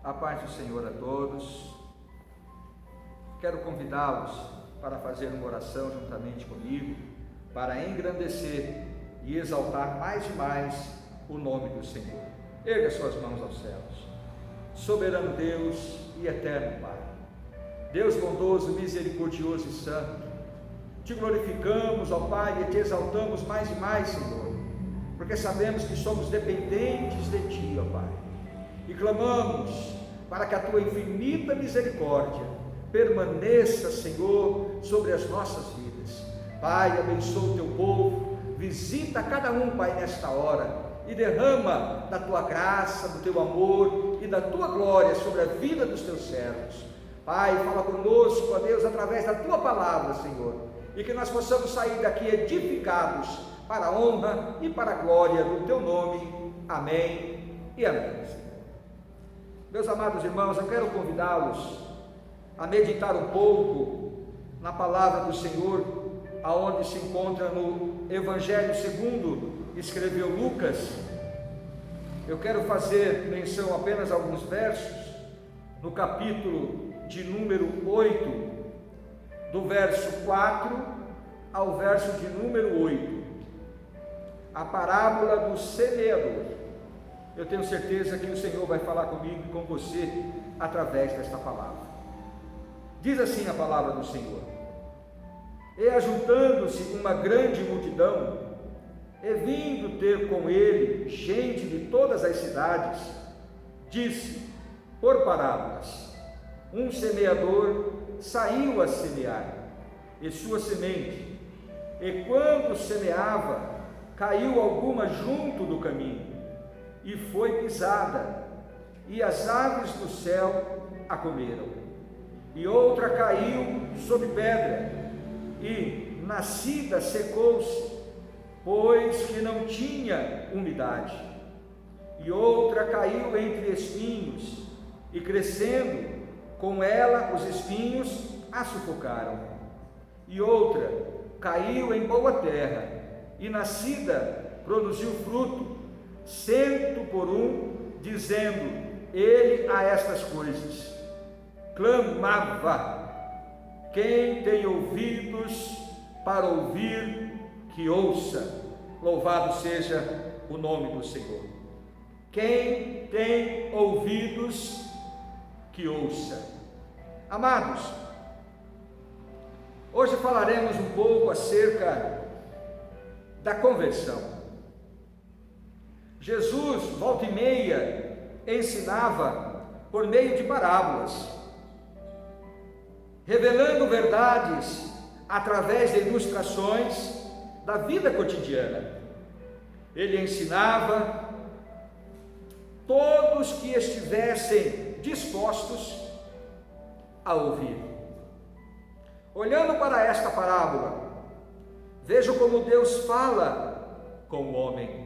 A paz do Senhor a todos. Quero convidá-los para fazer uma oração juntamente comigo, para engrandecer e exaltar mais e mais o nome do Senhor. Erga suas mãos aos céus. Soberano Deus e eterno Pai, Deus bondoso, misericordioso e santo, te glorificamos, ó Pai, e te exaltamos mais e mais, Senhor, porque sabemos que somos dependentes de Ti, ó Pai, e clamamos para que a Tua infinita misericórdia permaneça, Senhor, sobre as nossas vidas. Pai, abençoa o Teu povo, visita cada um, Pai, nesta hora, e derrama da Tua graça, do Teu amor e da Tua glória sobre a vida dos Teus servos. Pai, fala conosco, ó Deus, através da Tua palavra, Senhor, e que nós possamos sair daqui edificados para a honra e para a glória do Teu nome. Amém e amém. Meus amados irmãos, eu quero convidá-los a meditar um pouco na palavra do Senhor, aonde se encontra no Evangelho segundo escreveu Lucas. Eu quero fazer menção apenas a alguns versos, no capítulo de número 8, do verso 4 ao verso de número 8, a parábola do semeador. Eu tenho certeza que o Senhor vai falar comigo e com você através desta palavra. Diz assim a palavra do Senhor: E ajuntando-se uma grande multidão, e vindo ter com ele gente de todas as cidades, disse, por parábolas: Um semeador saiu a semear, e sua semente, e quando semeava, caiu alguma junto do caminho, e foi pisada, e as aves do céu a comeram. E outra caiu sobre pedra, e nascida secou-se, pois que não tinha umidade. E outra caiu entre espinhos, e crescendo com ela os espinhos a sufocaram. E outra caiu em boa terra, e nascida produziu fruto, 100 por um, dizendo ele a estas coisas: clamava, quem tem ouvidos para ouvir, que ouça. Louvado seja o nome do Senhor. Quem tem ouvidos, que ouça. Amados, hoje falaremos um pouco acerca da conversão. Jesus, volta e meia, ensinava por meio de parábolas, revelando verdades através de ilustrações da vida cotidiana. Ele ensinava todos que estivessem dispostos a ouvir. Olhando para esta parábola, vejo como Deus fala com o homem,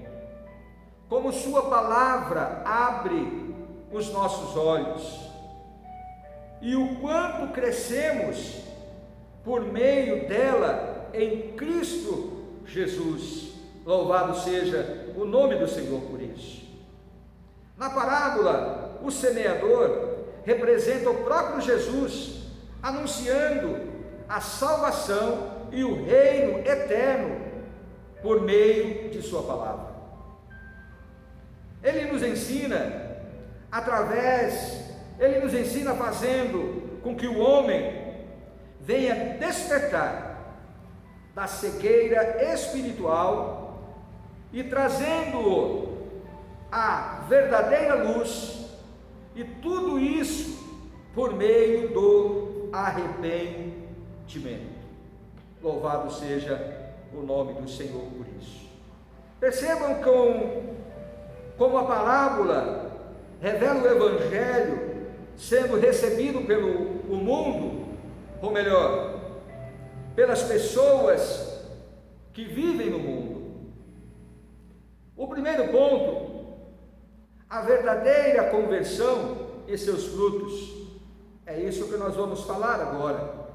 como sua palavra abre os nossos olhos, e o quanto crescemos por meio dela em Cristo Jesus. Louvado seja o nome do Senhor por isso. Na parábola, o semeador representa o próprio Jesus, anunciando a salvação e o reino eterno por meio de sua palavra. Ele nos ensina fazendo com que o homem venha despertar da cegueira espiritual e trazendo-o à verdadeira luz, e tudo isso por meio do arrependimento. Louvado seja o nome do Senhor por isso. Percebam como a parábola revela o Evangelho sendo recebido pelo mundo, ou melhor, pelas pessoas que vivem no mundo. O primeiro ponto, a verdadeira conversão e seus frutos, é isso que nós vamos falar agora.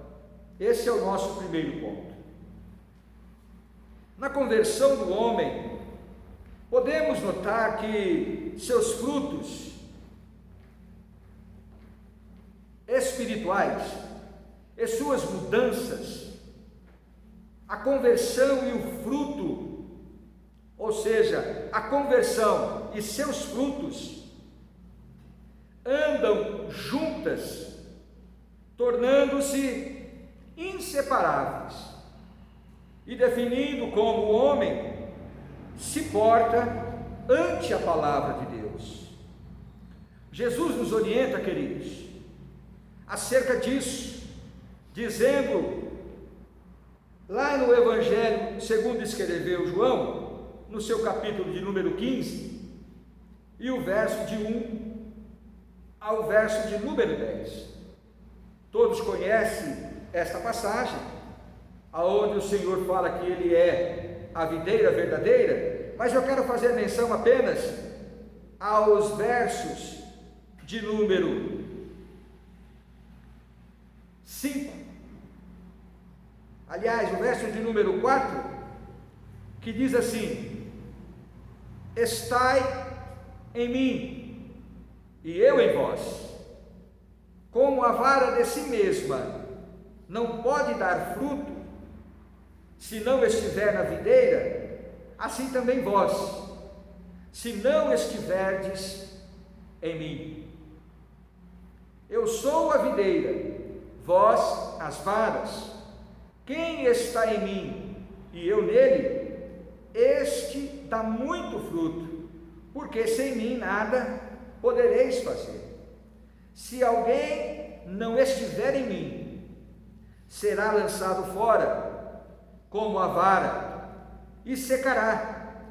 Esse é o nosso primeiro ponto. Na conversão do homem, podemos notar que seus frutos espirituais e suas mudanças, a conversão e o fruto, ou seja, a conversão e seus frutos, andam juntas, tornando-se inseparáveis e definindo como o homem se porta ante a palavra de Deus. Jesus nos orienta, queridos, acerca disso, dizendo lá no Evangelho segundo escreveu João, no seu capítulo de número 15, e o verso de 1 ao verso de número 10. Todos conhecem esta passagem, aonde o Senhor fala que Ele é a videira verdadeira, mas eu quero fazer menção apenas aos versos de número 5, aliás, o verso de número 4, que diz assim: estai em mim e eu em vós, como a vara de si mesma não pode dar fruto se não estiver na videira, assim também vós, se não estiverdes em mim. Eu sou a videira, vós as varas. Quem está em mim e eu nele, este dá muito fruto, porque sem mim nada podereis fazer. Se alguém não estiver em mim, será lançado fora como a vara e secará,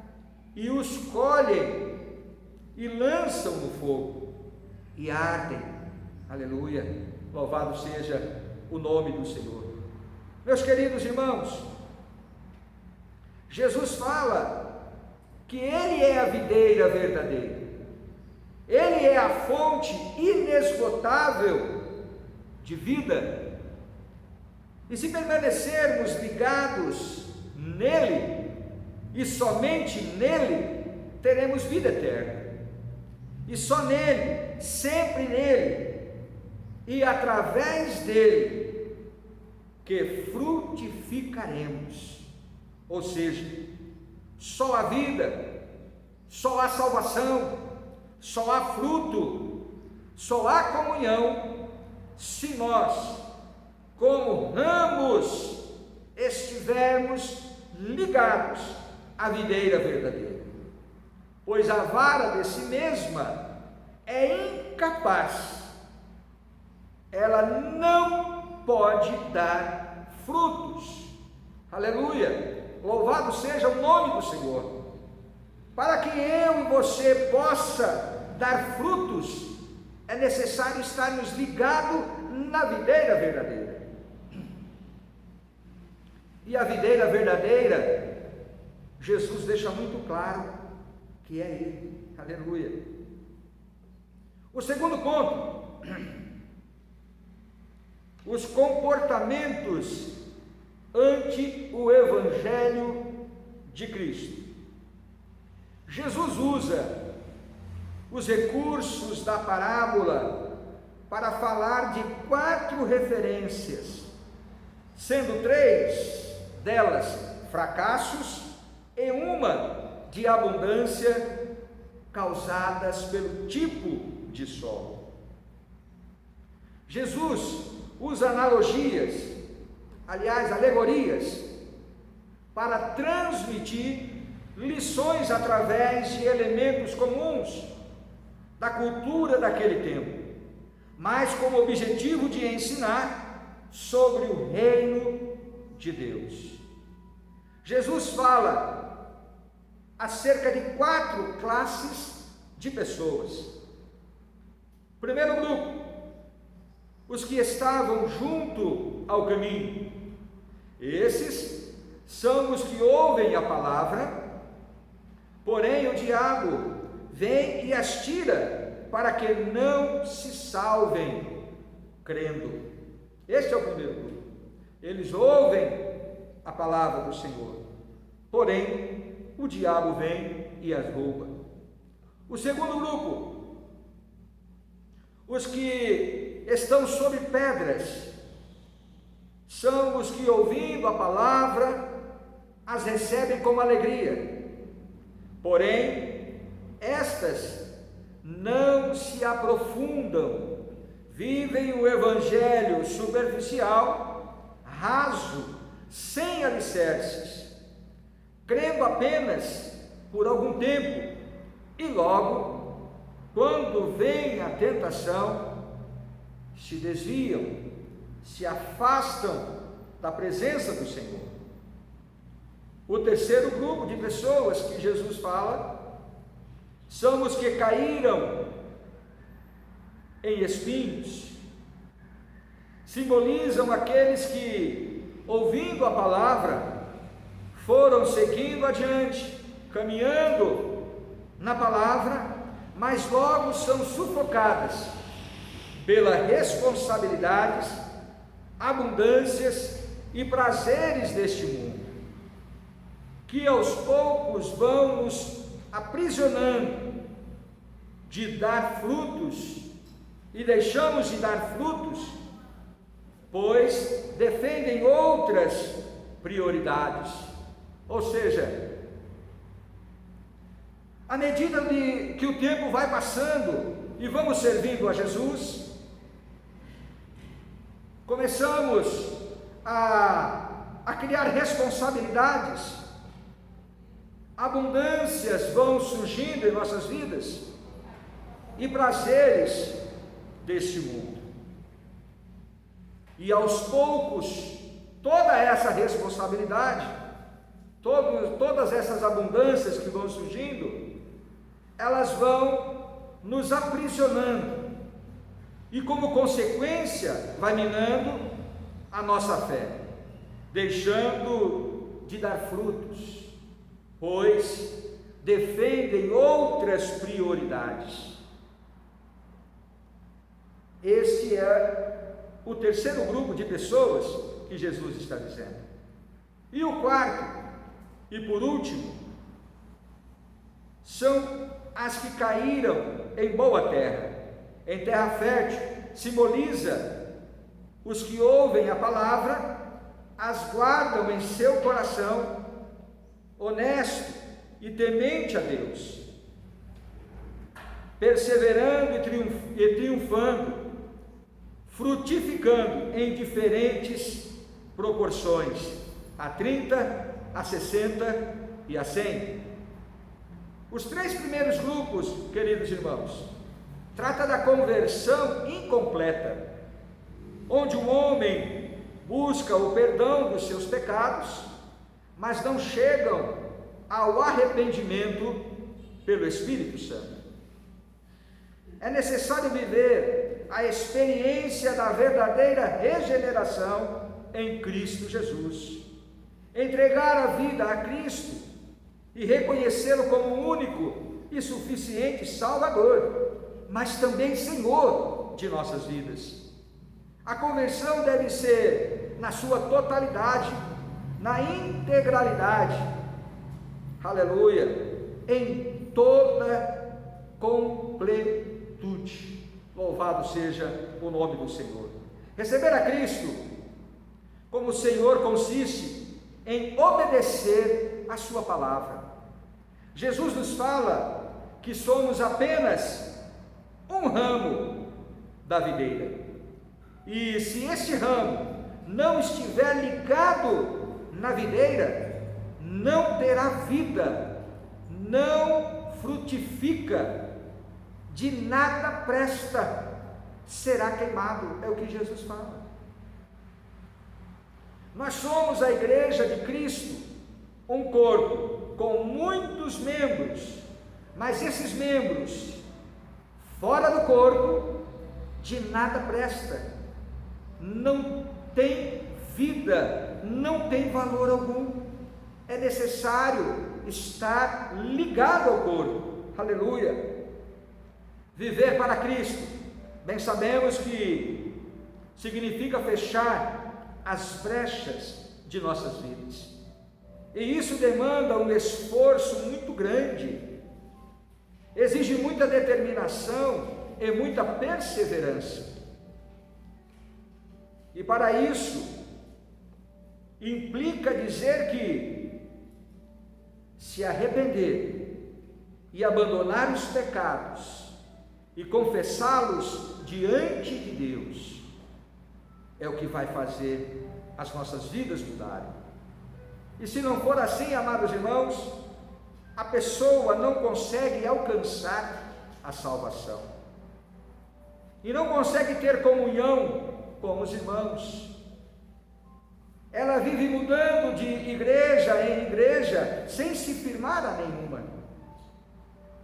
e os colhem e lançam no fogo e ardem. Aleluia, louvado seja o nome do Senhor. Meus queridos irmãos, Jesus fala que Ele é a videira verdadeira, Ele é a fonte inesgotável de vida, e se permanecermos ligados nele, e somente nele, teremos vida eterna, e só nele, sempre nele, e através dele, que frutificaremos, ou seja, só há vida, só há salvação, só há fruto, só há comunhão, se nós, como ramos, estivermos ligados à videira verdadeira, pois a vara de si mesma é incapaz, ela não pode dar frutos. Aleluia, louvado seja o nome do Senhor. Para que eu e você possa dar frutos, é necessário estarmos ligados na videira verdadeira. E a videira verdadeira, Jesus deixa muito claro que é Ele. Aleluia. O segundo ponto, os comportamentos ante o Evangelho de Cristo. Jesus usa os recursos da parábola para falar de 4 referências, sendo 3 delas fracassos e uma de abundância, causadas pelo tipo de solo. Jesus usa analogias, aliás, alegorias, para transmitir lições através de elementos comuns da cultura daquele tempo, mas com o objetivo de ensinar sobre o reino de Deus. Jesus fala acerca de 4 classes de pessoas. Primeiro grupo, os que estavam junto ao caminho. Esses são os que ouvem a palavra, porém o diabo vem e as tira para que não se salvem crendo. Este é o primeiro grupo. Eles ouvem a palavra do Senhor, porém o diabo vem e as rouba. O segundo grupo, os que estão sobre pedras, são os que, ouvindo a palavra, as recebem com alegria. Porém, estas não se aprofundam, vivem o evangelho superficial, raso, sem alicerces, crendo apenas por algum tempo, e logo, quando vem a tentação, se desviam, se afastam da presença do Senhor. O terceiro grupo de pessoas que Jesus fala são os que caíram em espinhos. Simbolizam aqueles que, ouvindo a palavra, foram seguindo adiante, caminhando na palavra, mas logo são sufocadas pelas responsabilidades, abundâncias e prazeres deste mundo, que aos poucos vão nos aprisionando de dar frutos, e deixamos de dar frutos, pois defendem outras prioridades. Ou seja, à medida que o tempo vai passando e vamos servindo a Jesus, começamos a criar responsabilidades, abundâncias vão surgindo em nossas vidas e prazeres deste mundo. E aos poucos, toda essa responsabilidade, todas essas abundâncias que vão surgindo, elas vão nos aprisionando e, como consequência, vai minando a nossa fé, deixando de dar frutos, pois defendem outras prioridades. Esse é o terceiro grupo de pessoas que Jesus está dizendo. E o quarto, e por último, são as que caíram em boa terra, em terra fértil. Simboliza os que ouvem a palavra, as guardam em seu coração, honesto e temente a Deus, perseverando e triunfando, frutificando em diferentes proporções, a 30, a 60 e a 100. Os três primeiros grupos, queridos irmãos, trata da conversão incompleta, onde o homem busca o perdão dos seus pecados, mas não chegam ao arrependimento pelo Espírito Santo. É necessário viver a experiência da verdadeira regeneração em Cristo Jesus, entregar a vida a Cristo e reconhecê-lo como único e suficiente Salvador, mas também Senhor de nossas vidas. A conversão deve ser na sua totalidade, na integralidade, aleluia, em toda completude. Louvado seja o nome do Senhor. Receber a Cristo como Senhor consiste em obedecer a sua palavra. Jesus nos fala que somos apenas um ramo da videira, e se este ramo não estiver ligado na videira, não terá vida, não frutifica, de nada presta, será queimado, é o que Jesus fala. Nós somos a igreja de Cristo, um corpo com muitos membros, mas esses membros fora do corpo de nada presta, não tem vida, não tem valor algum. É necessário estar ligado ao corpo, aleluia. Viver para Cristo, bem sabemos que significa fechar as brechas de nossas vidas, e isso demanda um esforço muito grande, exige muita determinação e muita perseverança. E para isso, implica dizer que se arrepender e abandonar os pecados e confessá-los diante de Deus, é o que vai fazer as nossas vidas mudarem. E se não for assim, amados irmãos, a pessoa não consegue alcançar a salvação e não consegue ter comunhão com os irmãos. Ela vive mudando de igreja em igreja sem se firmar a nenhuma.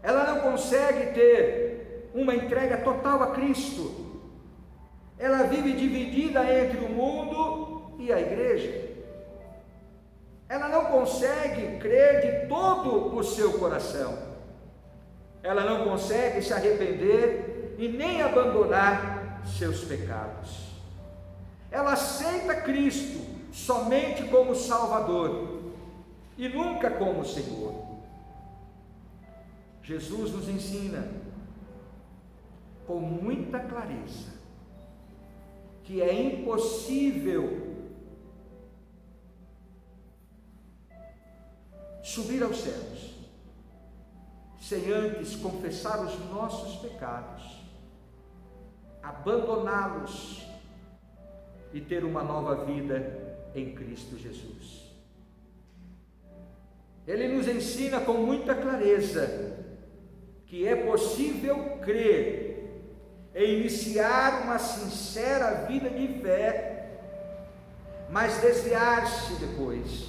Ela não consegue ter uma entrega total a Cristo. Ela vive dividida entre o mundo e a igreja. Ela não consegue crer de todo o seu coração. Ela não consegue se arrepender e nem abandonar seus pecados. Ela aceita Cristo somente como Salvador e nunca como Senhor. Jesus nos ensina com muita clareza que é impossível subir aos céus sem antes confessar os nossos pecados, abandoná-los e ter uma nova vida em Cristo Jesus. Ele nos ensina com muita clareza que é possível crer e iniciar uma sincera vida de fé, mas desviar-se depois,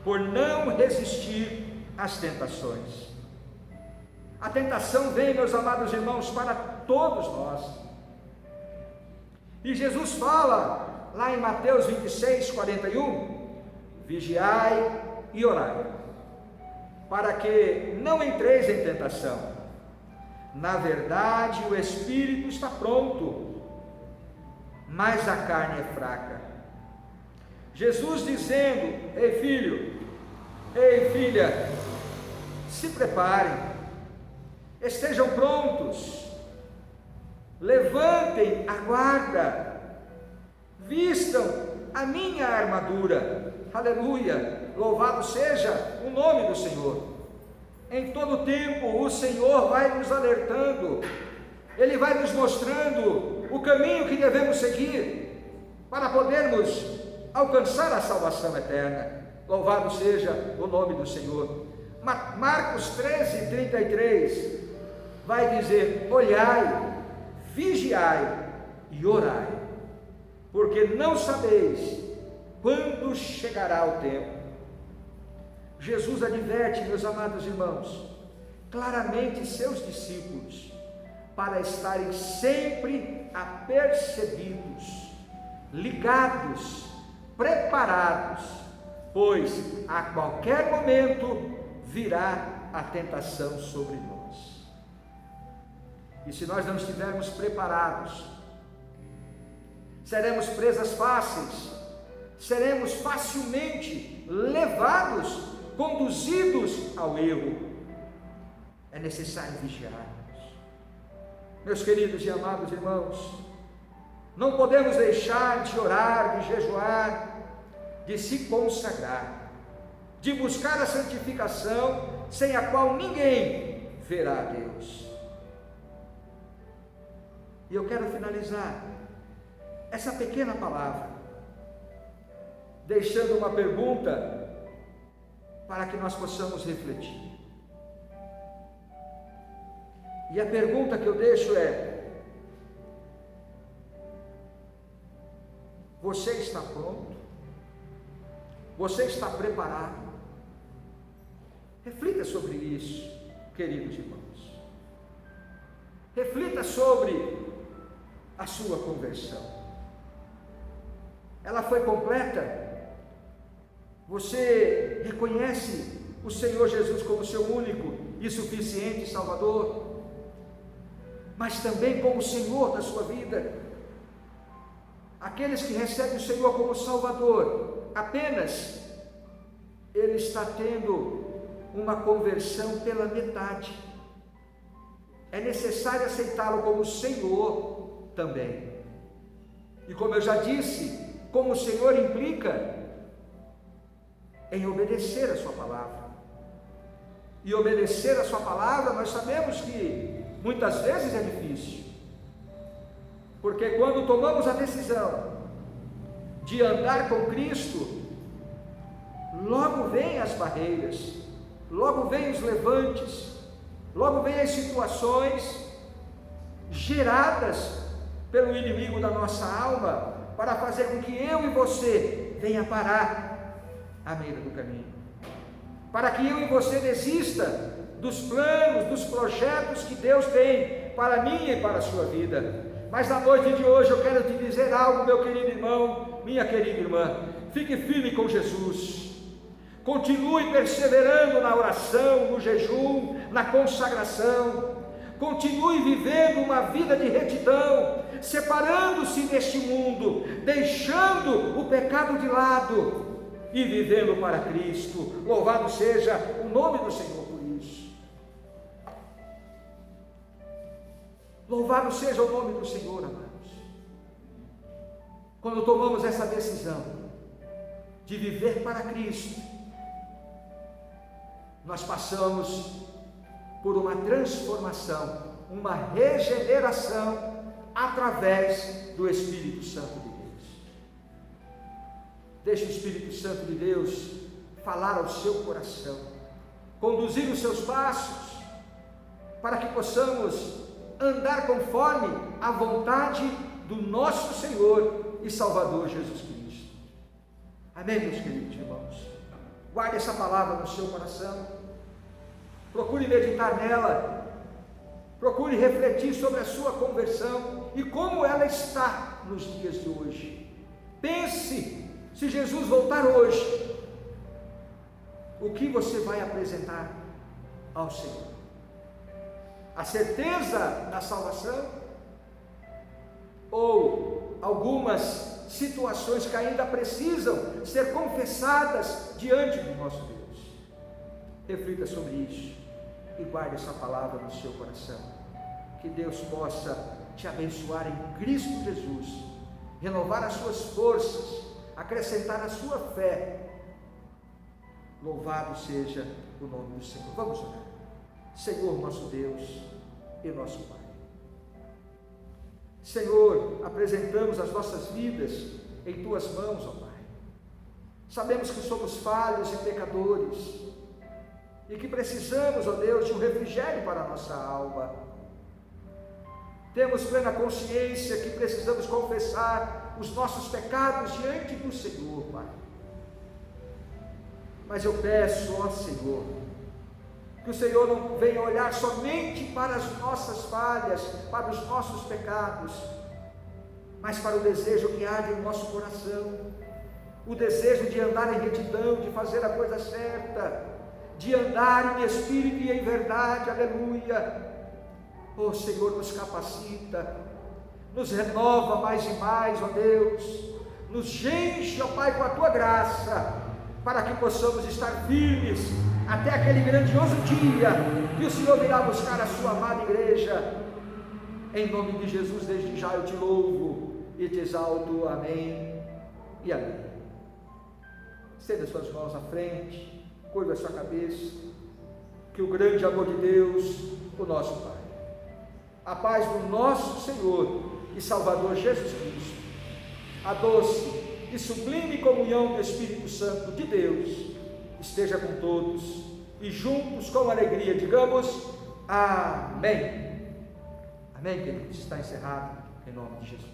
por não resistir às tentações. A tentação vem, meus amados irmãos, para todos nós. E Jesus fala lá em Mateus 26, 41, vigiai e orai, para que não entreis em tentação. Na verdade, o espírito está pronto, mas a carne é fraca. Jesus dizendo: ei filho, ei filha, se preparem, estejam prontos, levantem a guarda, vistam a minha armadura. Aleluia, louvado seja o nome do Senhor. Em todo tempo o Senhor vai nos alertando, Ele vai nos mostrando o caminho que devemos seguir para podermos alcançar a salvação eterna. Louvado seja o nome do Senhor. Marcos 13, 33 vai dizer: olhai, vigiai e orai, porque não sabeis quando chegará o tempo. Jesus adverte, meus amados irmãos, claramente seus discípulos para estarem sempre apercebidos, ligados, preparados, pois a qualquer momento virá a tentação sobre nós. E se nós não estivermos preparados, seremos presas fáceis, seremos facilmente levados, conduzidos ao erro. É necessário vigiarmos. Meus queridos e amados irmãos, não podemos deixar de orar, de jejuar, de se consagrar, de buscar a santificação, sem a qual ninguém verá a Deus. E eu quero finalizar essa pequena palavra deixando uma pergunta para que nós possamos refletir. E a pergunta que eu deixo é: você está pronto? Você está preparado? Reflita sobre isso, queridos irmãos. Reflita sobre a sua conversão. Ela foi completa? Você reconhece o Senhor Jesus como seu único e suficiente Salvador, mas também como Senhor da sua vida? Aqueles que recebem o Senhor como Salvador, apenas ele está tendo uma conversão pela metade. é necessário aceitá-lo como Senhor também. E como eu já disse, como o Senhor implica em obedecer a sua palavra. E obedecer a sua palavra, nós sabemos que muitas vezes é difícil, porque quando tomamos a decisão de andar com Cristo, logo vêm as barreiras, logo vêm os levantes, logo vêm as situações geradas pelo inimigo da nossa alma, para fazer com que eu e você venha parar à beira do caminho, para que eu e você desista dos planos, dos projetos que Deus tem para mim e para a sua vida. Mas na noite de hoje eu quero te dizer algo, meu querido irmão, minha querida irmã. Fique firme com Jesus, continue perseverando na oração, no jejum, na consagração, continue vivendo uma vida de retidão, separando-se deste mundo, deixando o pecado de lado e vivendo para Cristo. Louvado seja o nome do Senhor por isso. Louvado seja o nome do Senhor, amados. Quando tomamos essa decisão de viver para Cristo, nós passamos por uma transformação, uma regeneração através do Espírito Santo de Deus. Deixe o Espírito Santo de Deus falar ao seu coração, conduzir os seus passos, para que possamos andar conforme a vontade do nosso Senhor e Salvador Jesus Cristo. Amém, meus queridos irmãos? Guarde essa palavra no seu coração, procure meditar nela, procure refletir sobre a sua conversão e como ela está nos dias de hoje. Pense, se Jesus voltar hoje, o que você vai apresentar ao Senhor? A certeza da salvação? Ou algumas situações que ainda precisam ser confessadas diante do nosso Deus? Reflita sobre isso e guarde essa palavra no seu coração. Que Deus possa te abençoar em Cristo Jesus, renovar as suas forças, acrescentar a sua fé. Louvado seja o nome do Senhor. Vamos orar. Senhor, nosso Deus e nosso Pai, Senhor, apresentamos as nossas vidas em Tuas mãos, ó Pai. Sabemos que somos falhos e pecadores e que precisamos, ó Deus, de um refrigério para a nossa alma. Temos plena consciência que precisamos confessar os nossos pecados diante do Senhor, Pai. Mas eu peço, ó Senhor, que o Senhor não venha olhar somente para as nossas falhas, para os nossos pecados, mas para o desejo que arde em nosso coração, o desejo de andar em retidão, de fazer a coisa certa, de andar em espírito e em verdade, aleluia. Oh Senhor, nos capacita, nos renova mais e mais, ó Deus, nos enche, ó Pai, com a Tua graça, para que possamos estar firmes até aquele grandioso dia que o Senhor virá buscar a sua amada igreja. Em nome de Jesus, desde já eu te louvo e te exalto. Amém e amém. Estenda as suas mãos à frente, curva a sua cabeça. Que o grande amor de Deus, o nosso Pai, a paz do nosso Senhor e Salvador Jesus Cristo, a doce e sublime comunhão do Espírito Santo de Deus esteja com todos, e juntos com alegria digamos amém. Amém, queridos. Está encerrado em nome de Jesus.